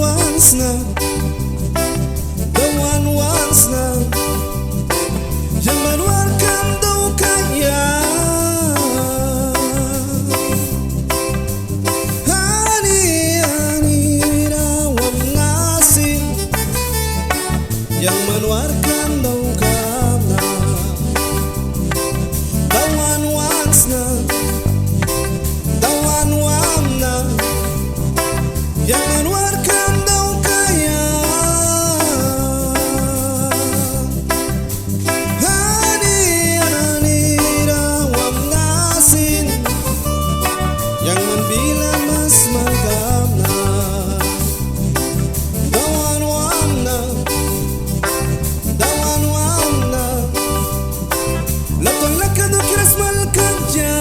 Once now, the one once now, yang meluarkan daun kaya. Hani rawam ngasih, yang meluarkan daun kaya. The one once now, the one now, yang meluarkan daun kaya. Hani rawam nasin, yang membila mas magamna. Dawan wana, dawan wana, latong lakad ukiras malkadya.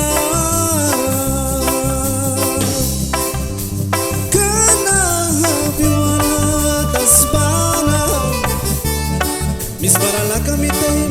Mis para la camita y